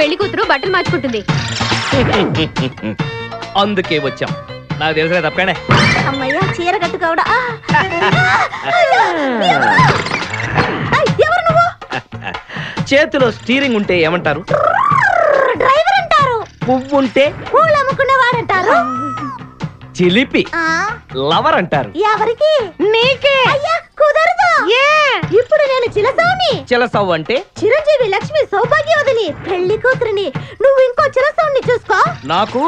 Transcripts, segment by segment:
పెళ్లి కూతురు బట్టలు మార్చుకుంటుంది. అందుకే వచ్చాం. నాకు తెలిసిన తప్పగానే అమ్మయ్య చీర కట్టుకోవడా. ఎవరు నువ్వు? చేతిలో స్టీరింగ్ ఉంటే ఏమంటారు? డ్రైవర్ అంటారు. పువ్వు ఉంటే పూలు అమ్ముకునేవాడంటారు. చిలిపి లవర్ అంటారు. ఎవరికి? నీకే. అయ్యా కుదరదు. ఇప్పుడు నేను చిలసౌని. చిలసవ్వు అంటే చిరంజీవి లక్ష్మి సౌభాగ్యవతిని పెళ్లి కూతురిని. నువ్వు ఇంకో చిలసౌని చూసుకో. నాకు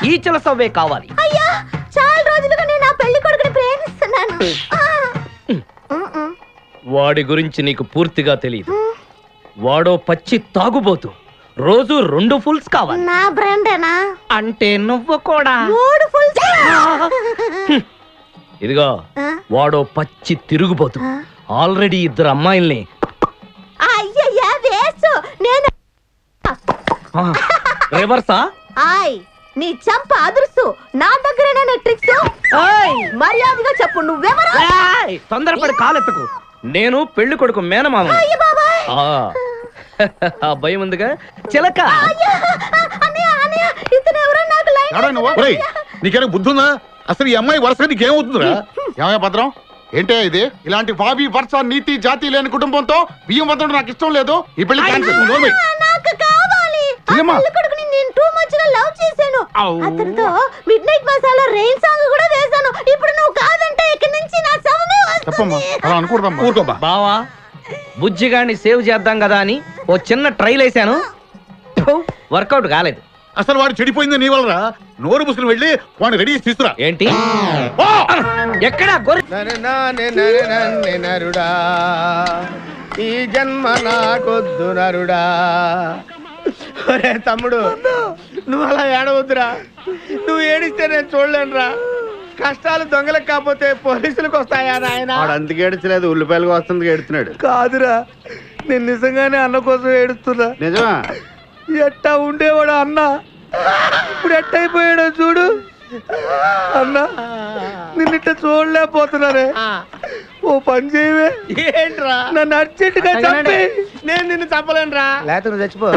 ఈ చిలసవ్వే కావాలి. అయ్యా చాలా రోజులుగా నేను ఆ పెళ్లి కొడుకుని ప్రేమిస్తున్నాను. వాడి గురించి నీకు పూర్తిగా తెలియదు. వాడో పచ్చి తాగుబోతు. రోజు 2 ఫుల్స్ కావాలి. నా బ్రాండేనా? అంటే నువ్వు కూడా 3 ఫుల్స్. ఇదిగో వాడో పచ్చి తిరుగుబోతు. ఆల్రెడీ 2 అమ్మాయిల్ని. అయ్యయ్యా వేసు. నేను రివర్సా? ఆయ్ నీ చంప అదుర్సు. నా దగ్గరేనా ట్రిక్స్? మర్యాదగా చెప్పు నువ్వెవరు? తొందరపడి కాలెత్తకు. నేను పెళ్లి కొడుకు మేనమామ. అయ్య బాబాయ్. ఆ భయం ఉందిగా చిలక. అన్నయ్య అన్నయ్య ఇతను ఎవరో నాకు లైన్. నీకేనా బుద్ధుందా? అసలు ఈ అమ్మాయి వరుస నీకేమవుతుందిరా? ఏమయ్య భద్రం, ఏంటే ఇది? ఇలాంటి బాబీ వరుస నీతి జాతి లేని కుటుంబంతో బియ్యం వద్దడం నాకు ఇష్టం లేదు. ఈ పెళ్లి క్యాన్సిల్. నాకు కావాలి. పెళ్లి కొడుకుని నేను టూ మచ్ గా లవ్ చేశాను. అతనితో mid night masala rain song కూడా వేశాను. ఇప్పుడు నువ్వు కాదంటే ఇక్కడి నుంచి నా శవమే వస్తుంది. అలా అనుకూడదమ్మా. ఊరుకోబా. బావా బుజ్జిగాన్ని సేవ్ చేద్దాం కదా అని ఓ చిన్న ట్రైల్ వేసాను. వర్కౌట్ కాలేదు. అసలు వాడు చెడిపోయింది నీ వల్లరా. నోరు ముసుకుని వెళ్ళి వాడిని రెడీ చేసి తీసుకురా. ఏంటి ఎక్కడ నరుడా ఈ జన్మ నాకొద్దు నరుడా. ఒరే తమ్ముడు, నువ్వు అలా ఏడవద్దురా. నువ్వు ఏడిస్తే నేను చూడలేనురా. కష్టాలు దొంగలకు కాకపోతే పోలీసులకు వస్తాయా నాయన? అందుకే ఏడ్చలేదు, ఉల్లిపాయలకు వస్తుంది ఏడుతున్నాడు. కాదురా, నేను నిజంగానే అన్న కోసం ఏడుస్తున్నా. నిజమా? ఎట్టా ఉండేవాడు అన్న, ఇప్పుడు ఎట్టయిపోయాడో చూడు. అన్న నిన్నిట్ట చూడలేకపోతున్నారే. ఓ పని చేయవే. ఏంట్రా? నన్ను అర్జెంటుగా చంపి. నేను నిన్ను చంపలేనురా. లేకపోతే నువ్వు చచ్చిపో.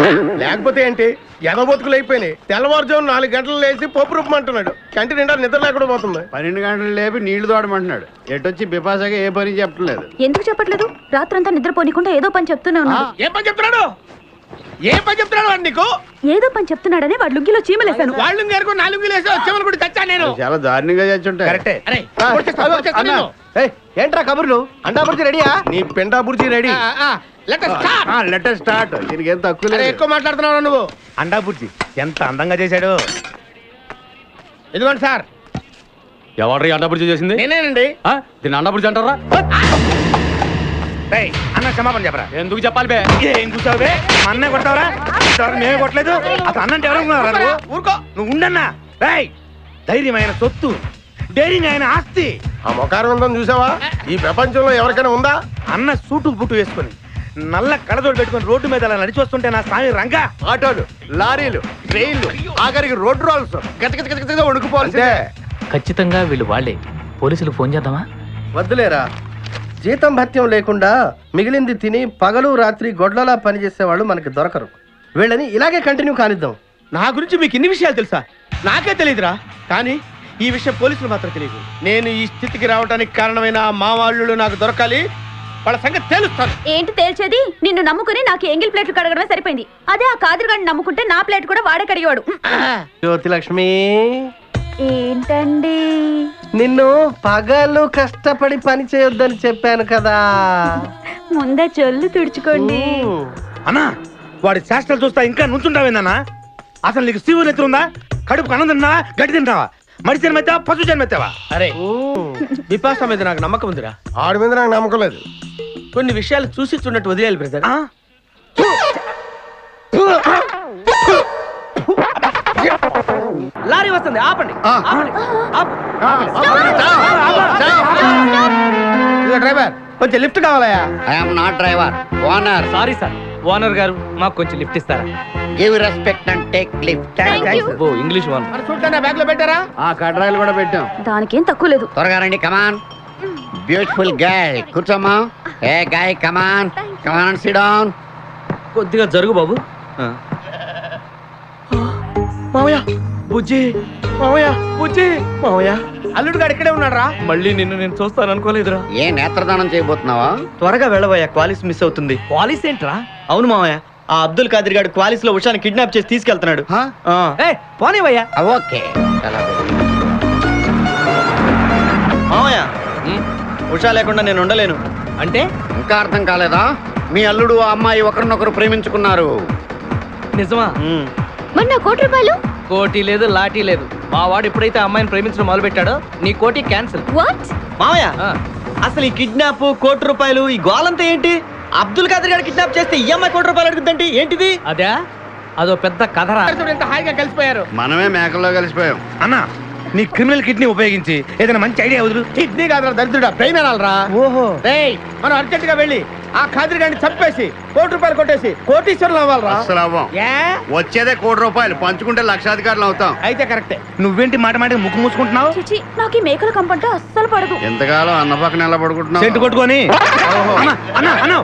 లేకపోతే ఏంటి? ఎదబొతుకులు అయిపోయినాయి. తెల్లవారుజాము 4 గంటలు లేచి పప్పు రూపమంటున్నాడు. కంటి నిండా నిద్ర లేకుండా పోతుంది. 12 గంటలు లేపి నీళ్లు తోడమంటున్నాడు. ఎటొచ్చి బిపాసగా ఏ పని చెప్పట్లేదు. ఎందుకు చెప్పట్లేదు? రాత్రంతా నిద్రపోనికుండా ఏదో పని చెప్తూనే ఉన్నాడు. ఏం పని చెప్తున్నాడు? ఏం పని చెప్తున్నాడు వాడు నీకు? ఏదో పని చెప్తున్నాడని వాడు లుంగిలో చీమలేశాను. వాళ్ళు నేర్కో 4 గిలేసి వచ్చేమని కూడా చచ్చా నేను. చాలా దారుణంగా చచ్చుంటాయి. కరెక్టే. ఏంట్రా కబుర్లు? అండాబుర్జీ రెడీయా? నీ పెండాబుర్జీ రెడీ. Letter start. దీనికి ఏం తక్కువ లేదు. ఎక్కువ మాట్లాడుతున్నావు నువ్వు. అండాబుర్జీ ఎంత అందంగా చేశాడు. ఇదిగోండి సార్. ఎవరు అండబుర్జీ చేసింది? నేనేనండి. దీన్ని అండబుర్జీ అంటారా? అన్న క్షమాపణ చెప్పరా. ఎందుకు చెప్పాలి బే? ఏం కూర్చోవు బే? మా అన్నే కొడతావరా? మేమే కొట్టలేదు. అసలు అన్నంటే ఎవరు? ఊరుకో. నువ్వు ఉండన్నా. ధైర్యమైన సొత్తు, డైరింగ్ అయిన ఆస్తి. ఆ మొకారం ఉందని చూసావా? ఈ ప్రపంచంలో ఎవరికైనా ఉందా? అన్న సూటు బుట్టు వేసుకొని నల్ల కళ్ళతోడు పెట్టుకొని రోడ్డు మీద అలా నడిచి వస్తుంటే నా స్వామి రంగా. ఆటోలు, లారీలు, ట్రైన్లు, ఆఖరికి రోడ్డు రోల్స్ గతగతగతగా ఉడుకుపోవాల్సిందే. ఖచ్చితంగా వీళ్ళు వాళ్ళే. పోలీసులు ఫోన్ చేద్దామా? వద్దులేరా. జీతం భత్యం లేకుండా మిగిలింది తిని పగలు రాత్రి గొడ్లలా పనిచేసేవాళ్ళు మనకి దొరకరు. వీళ్ళని ఇలాగే కంటిన్యూ కానిద్దాం. నా గురించి మీకు ఇన్ని విషయాలు తెలుసా? నాకే తెలియదురా. కానీ ఈ విషయం పోలీసులు మాత్రం తెలియదు. నేను ఈ స్థితికి రావడానికి కారణమైన మా వాళ్ళు నాకు దొరకాలి. వాళ్ళ సంగతి తేలుస్తాను. ఏంటి తేల్చేది? నిన్ను నమ్ముకుని నాకు ఎంగిల్ ప్లేట్లు కడగడమే సరిపోయింది. అదే ఆ కాదురుగాడిని నమ్ముకుంటే నా ప్లేట్ కూడా వాడే కడిగేవాడు. జ్యోతి లక్ష్మి, ఏంటండి? నిన్ను పగలు కష్టపడి పని చేయొద్దని చెప్పాను కదా. ముందే చొల్లు తుడుచుకోండి. అన్నా, వాడి శాస్త్రాలు చూస్తా ఇంకా నుంచుంటావేందన్నా? అసలు నీకు శివుని ఎత్తుందా? కడుపుకు అన్నం తిన్నావా? గడ్డి తింటావా? మడి జన్మెత్తావా? పశు జన్మెత్తావా? అరే విపాస మీద నాకు నమ్మకం ఉందిరా. ఆడి మీద నాకు నమ్మకం లేదు. కొన్ని విషయాలు చూసి చూడట్టు వదిలేయాలి బ్రదర్. లారీ వస్తుంది, ఆపండి. డ్రైవర్ కొంచెం లిఫ్ట్ కావాలయా? I'm not driver, owner. Sorry sir, owner గారు మాకు కొంచెం లిఫ్ట్ ఇస్తారా? Give respect and take lift. Oh English one. చూడటానికి బ్యాగ్ లో పెట్టారా? కడ్రాయిలు కూడా పెట్టాం. దానికేం తక్కువ లేదు. త్వరగా రండి. కమాన్. Beautiful girl. కూర్చోమ్మా. Hey guy, come on come on, sit down. కొద్దిగా జరుగు బాబు. మావయ్య బుజ్జి మావయ్య బుజ్జి మావయ్య అల్లుడు గారు ఇక్కడే ఉన్నాడు రా. మళ్ళీ నిన్ను నేను చూస్తాను అనుకోలేదురా. ఏ నేత్రదానం చేయబోతున్నావా? త్వరగా వెళ్ళబోయా, క్వాలిస్ మిస్ అవుతుంది. పాలిస్ ఏంట్రా? అవును మావయ్య, ఆ అబ్దుల్ ఖాదర్ గారు క్వాలిస్ లో ఉషాని కిడ్నాప్ చేసి తీసుకెళ్తున్నాడు. హా? పోనీవయ్యా. ఓకే చాలా మావయ్య, ఉమ్, ఉషా లేకుండా నేను ఉండలేను. అంటే ఇంకా అర్థం కాలేదా? మీ అల్లుడు ఆ అమ్మాయి ఒకరినొకరు ప్రేమించుకున్నారు. నిజమా? మ్. మరి నా ₹1 కోటి లేదు, లాఠీ లేదు. మా వాడు ఎప్పుడైతే అమ్మాయిని ప్రేమించడం మొదలు పెట్టాడో నీ కోటి క్యాన్సిల్. వాట్? మావయ్య, అసలు ఈ కిడ్నాప్ ₹1 ఈ గోలంతా ఏంటి? అబ్దుల్ ఖాదర్ గారు కిడ్నాప్ చేస్తే ఈ అమ్మాయి ₹1 అడుగుద్దంటే ఏంటిది? అదే అదో పెద్ద కథరా. ఎంత హాయిగా కలిసిపోయారు. మనమే మేకల్లో కలిసిపోయాం. అన్న నీ క్రిమినల్ కిడ్నీ ఉపయోగించి ఏదైనా మంచి ఐడియా వదులు. కిడ్నీ కాదురా దరిద్రుడా, బ్రెయిన్ అనాలరా. ఓహో, రేయ్, మనం అర్జెంట్ గా వెళ్ళి ఆ ఖాదర్ గారిని చంపేసి ₹1 కొట్టేసి కోటీశ్వరులు అవ్వాలరా. అస్సలు అవ్వం. ఏ? వచ్చేదే ₹1 పంచుకుంటే లక్షాధికారులు అవుతాం. అయితే కరెక్టే. నువ్వేంటి మాట మాట ముక్కు మూసుకుంటున్నావు? చిచి, నాకు ఈ మేకల కంపంటే అస్సలు పడదు. ఎంతకాలం అన్న పక్కన ఎలా పడుకుంటున్నావు? సెంటు కొట్టుకొని అన్న, అన్న, అన్న,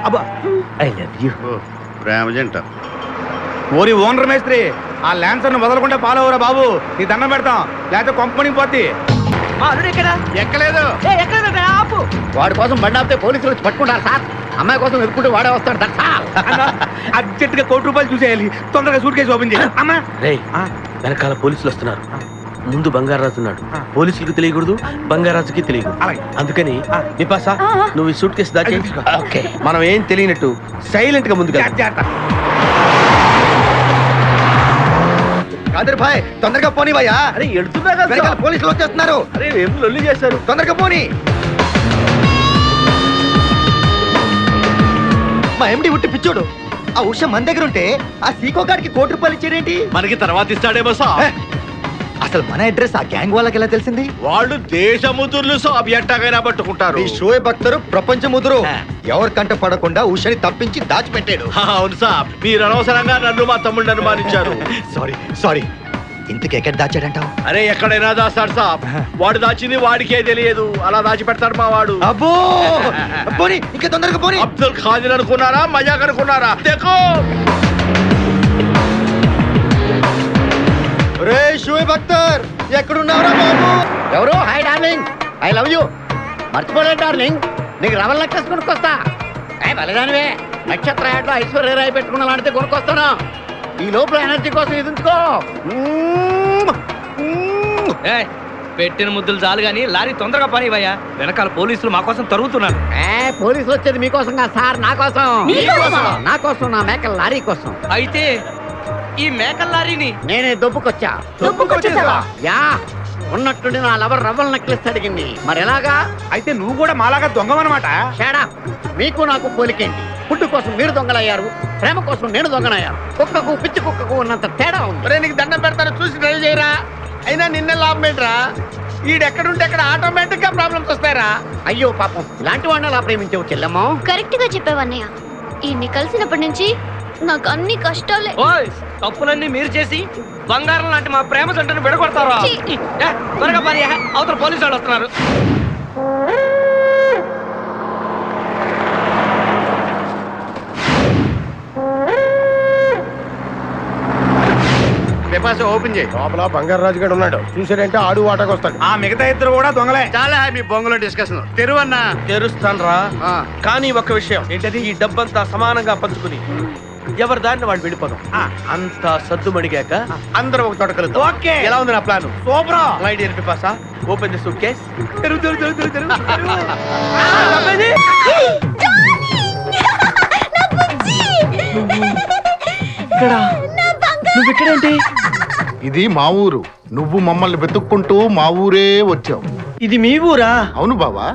అబ్బా. I love you. ఓ, ప్రేమ జంట. ఓరి ఓనర్ మేస్త్రి, ఆ ల్యాన్సర్ ను వదలకుండా ఫాలో అవరా బాబు, నీ దండం పెడతాం, లేకపోతే కొంపని పోద్ది. ఎక్కలేదు. ఆపు. వాడి కోసం బండి ఆపితే పోలీసులు వచ్చి పట్టుకుంటారు సార్. అమ్మాయి కోసం ఎదుర్కొంటే వాడే వస్తాడు. That's all. అర్జెంట్ గా ₹1 చూసేయాలి. తొందరగా సూట్ కేసు ఓపెన్ చేయి. అమ్మా రేయ్, వెనకాల పోలీసులు వస్తున్నారు. ముందు బంగారాజు ఉన్నాడు. పోలీసులకు తెలియకూడదు, బంగారాజుకి తెలియకూడదు. అలాగే. అందుకని నిపాసా, నువ్వు ఈ సూట్ కేసు దాచి తీసుకో. ఓకే, మనం ఏం తెలియనట్టు సైలెంట్ గా ముందుకు వెళ్దాం. జాగ్రత్త. ఖాదర్ భాయ్ తొందరగా పోనీవయ్యా. అరే ఎడుతున్నా కదా, వెనకాల పోలీసులు వచ్చేస్తున్నారు. అరే ఏం లొల్లి చేశారు. తొందరగా పోనీ. మా ఎండి ఉట్టి పిచ్చోడు. ఆ ఉష మన దగ్గర ఉంటే ఆ సీకో గారికి ₹1 ఇచ్చేదేంటి? మనకి తర్వాత ఇస్తాడేమో సాబ్. అసలు మన అడ్రస్ ఆ గ్యాంగ్ వాళ్ళకి ఎలా తెలిసింది? వాళ్ళు దేశముతుర్లు సాబ్, ఎట్టగైనా పట్టుకుంటారు. ఈ షోయబ్ అఖ్తర్ ప్రపంచ ముదురు ఎవరి కంట పడకుండా ఉషని తప్పించి దాచిపెట్టాడు. అవును సాబ్, మీరు అనవసరంగా నన్ను మా తమ్ముడిని అనుమానించారు. సారీ ఇంతకు ఎక్కడ దాచాడంటావు? అరే ఎక్కడైనా దాస్తాడు సాబ్. వాడు దాచింది వాడికే తెలియదు, అలా దాచి పెడతాడు మా వాడు. అబ్బో, పోనీ ఇంకా తొందరగా పోనీ. అబ్దుల్ ఖాదర్ అనుకున్నారా, మజాక్ అనుకున్నారా? దేఖో రే షోయబ్ అఖ్తర్, ఎక్కడున్నావురా బాబు? ఎవరు? Hi darling, I love you. మర్చిపోలేదు డార్లింగ్, నీకు రవల్ నెక్లెస్ కొనుక్కొస్తా. బలిదానివే, నక్షత్ర యాడ్లో ఐశ్వర్యరాయ్ పెట్టుకున్న లాంటిది కొనుక్కొస్తాను. ఈ లోపల ఎనర్జీ కోసం ఎదుంచుకో. ఏయ్, పెట్టిన ముద్దులు చాలు గాని లారీ తొందరగా పనివయ్యా. వెనకాల పోలీసులు మా కోసం తరుగుతున్నారు. పోలీసులు వచ్చేది మీకోసం కాదు సార్, నా కోసం. మీకోసమా? నా కోసం, నా మేకల లారీ కోసం. అయితే ఈ మేకల లారీని నేనే దొబ్బుకొచ్చా. దొబ్బుకొచ్చేసావా? యా, ఉన్నట్టుండి నా లవర్ రవ్వల్ నెక్లెస్ అడిగింది. మరి ఎలాగా? అయితే నువ్వు కూడా మాలాగా దొంగవన్నమాట. షేడా, మీకు నాకు పోలికేంటి? ఫుడ్ కోసం మీరు దొంగలయ్యారు, ప్రేమ కోసం నేను దొంగనయ్యాను. కుక్కకు పిచ్చి కుక్కకు ఉన్నంత తేడా ఉంది. ఒరే నీకు దండం పెడతాను, చూసి డ్రైవ్ చేయరా. అయినా నిన్నే లాభం ఏంట్రా? ఈడెక్కడుంటే అక్కడ ఆటోమేటిక్ గా ప్రాబ్లమ్స్ వస్తాయరా. అయ్యో పాపం, ఇలాంటి వాడిని అలా ప్రేమించావు చెల్లెమ్మో. కరెక్ట్ గా చెప్పావన్నయ్య. ఈయన్ని కలిసినప్పటి నుంచి నాకు అన్ని కష్టాలే. ఓయ్, తప్పులన్నీ మీరు చేసి బంగారం లాంటి మా ప్రేమ జంటను విడగొడతారా? ఛీ. ఏ, త్వరగా పని, అవతల పోలీసు వాళ్ళు వస్తున్నారు. ఓపెన్ చేయి. లోపల బంగారాజు గారు ఉన్నాడు, చూసాడంటే ఆడు వాటకు వస్తాడు. ఆ మిగతా ఇద్దరు కూడా దొంగలే. చాలా మీ బొంగులో డిస్కషన్. తెరువన్నా. తెరుస్తాను రా, ఆ. కానీ ఒక్క విషయం ఏంటది, ఈ డబ్బంతా సమానంగా పంచుకుని ఎవరి దాన్ని వాళ్ళు వెళ్ళిపోదాం. ఆ. అంతా సద్దుమడిగాక అందరం ఒక తోట కలుద్దాం. ఓకే. ఎలా ఉంది నా plan? Super. My dear పిపాసా, open the suit case. ఇది మా ఊరు, నువ్వు మమ్మల్ని వెతుక్కుంటూ మా ఊరే వచ్చావు. ఇది మీ ఊరా? అవును బావా.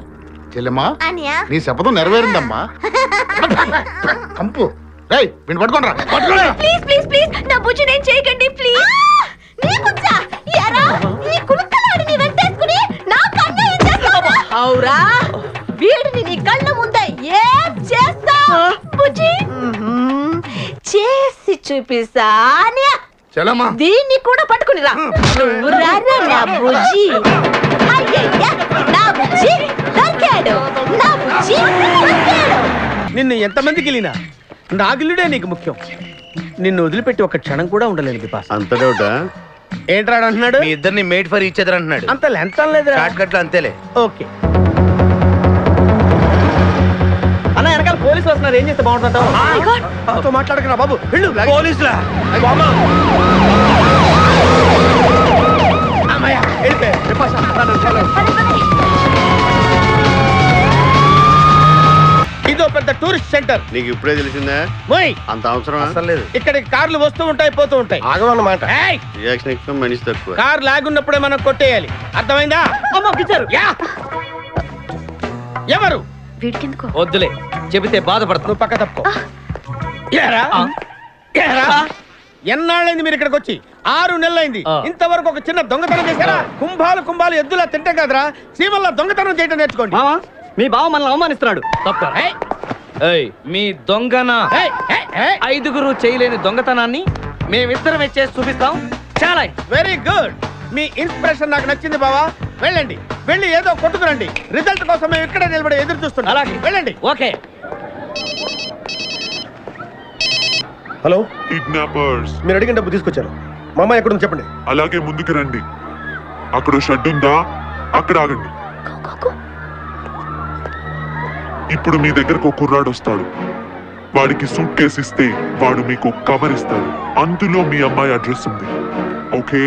చెల్లెమ్మా, అన్నయ్య, నీ శపథం నెరవేరిందమ్మా. కంపు రేయ్, వీణ్ణి పట్టుకోండిరా. ప్లీజ్ ప్లీజ్ ప్లీజ్ నా బుజ్జి నేను చేయకండి ప్లీజ్. నీ బుజ్జా యారా, ఈ కులుకలాడిని వెంటేసుకుని నా కన్ను చేస్తావా? అవురా, వీడిని నీ కళ్ళ ముందే ఏం చేస్తావు బుజ్జి? చేసి చూపిస్తా అన్నయ్య. చెల్లమ్మా, దీన్ని కూడా పట్టుకుని రా. నువ్వు రారా నా బుజ్జి. అయ్యయ్య, నా బుజ్జి దొరికాడు, నా బుజ్జి దొరికాడు. నిన్ను ఎంతమందికి వెళ్ళినా నా గిల్లుడే నీకు ముఖ్యం. నిన్ను వదిలిపెట్టి ఒక క్షణం కూడా ఉండలేను బిపాస్. అంత డౌటా? ఏంట్రా అన్నాడు? మీ ఇద్దరిని మేడ్ ఫర్ ఈచ్ అదర్ అంటున్నాడు. అంత లెంత్ లేదు. షార్ట్ కట్ లో అంతేలే. ఓకే. అన్న వెనకాల పోలీసులు వస్తున్నారు, ఏం చేస్తే బాగుంటుంటావు? మాట్లాడకరా బాబు, వెళ్ళు. పోలీసులా? అమ్మయ్య, వెళ్ళిపోయా. బిపాస, ఇదో పెద్ద టూరిస్ట్ సెంటర్. నీకు ఇప్పుడే తెలిసిందా? మోయ్, అంత అవసరం అసలు లేదు. ఇక్కడికి కార్లు వస్తూ ఉంటాయి, పోతూ ఉంటాయి. ఆగమన్నమాట. ఏయ్, రియాక్షన్ ఎక్కువ, మనిషి తక్కువ. కార్ లాగున్నప్పుడే మనం కొట్టేయాలి, అర్థమైందా? అమ్మ గిచ్చారు. యా. ఎవరు? వీడికెందుకో వద్దులే, చెబితే బాధపడుతున్నావు. నువ్వు పక్క తప్పుకో. ఏరా? ఏరా? ఎన్నాళ్ళైంది మీరు ఇక్కడికి వచ్చి? 6 నెలలైంది. ఆ. ఇంతవరకు ఒక చిన్న దొంగతనం చేశారా? కుంభాలు ఎద్దులా తింటాం కదరా, సీమల్లా దొంగతనం చేయడం నేర్చుకోండి. మావా, మీ బావ మనల్ని అవమానిస్తున్నాడు. తప్ప. ఏయ్, ఏయ్, మీ దొంగన ఏయ్, ఏయ్, ఏయ్. 5గురు చేయలేని దొంగతనాన్ని మేమిద్దరం చేసి చూపిస్తాం. చాలా వెరీ గుడ్. మీ ఇన్స్పిరేషన్ నాకు నచ్చింది బావా. వెళ్ళండి, వెళ్ళి ఏదో కొట్టుకురండి. రిజల్ట్ కోసం మేము ఇక్కడే నిలబడి ఎదురు చూస్తున్నాం. అలాగే. వెళ్ళండి. ఓకే. Hello, kidnappers. మీరు అడిగిన డబ్బు తీసుకొచ్చాను. మా అమ్మాయి ఎక్కడుంది చెప్పండి. అలాగే ముందుకు రండి. అక్కడ షెడ్ ఉందా? అక్కడ ఆగండి. ఇప్పుడు మీ దగ్గరకు ఒక కుర్రాడు వస్తాడు. వాడికి సూట్ కేసు ఇస్తే వాడు మీకు కవర్ ఇస్తాడు. అందులో మీ అమ్మాయి అడ్రస్ ఉంది. ఓకే?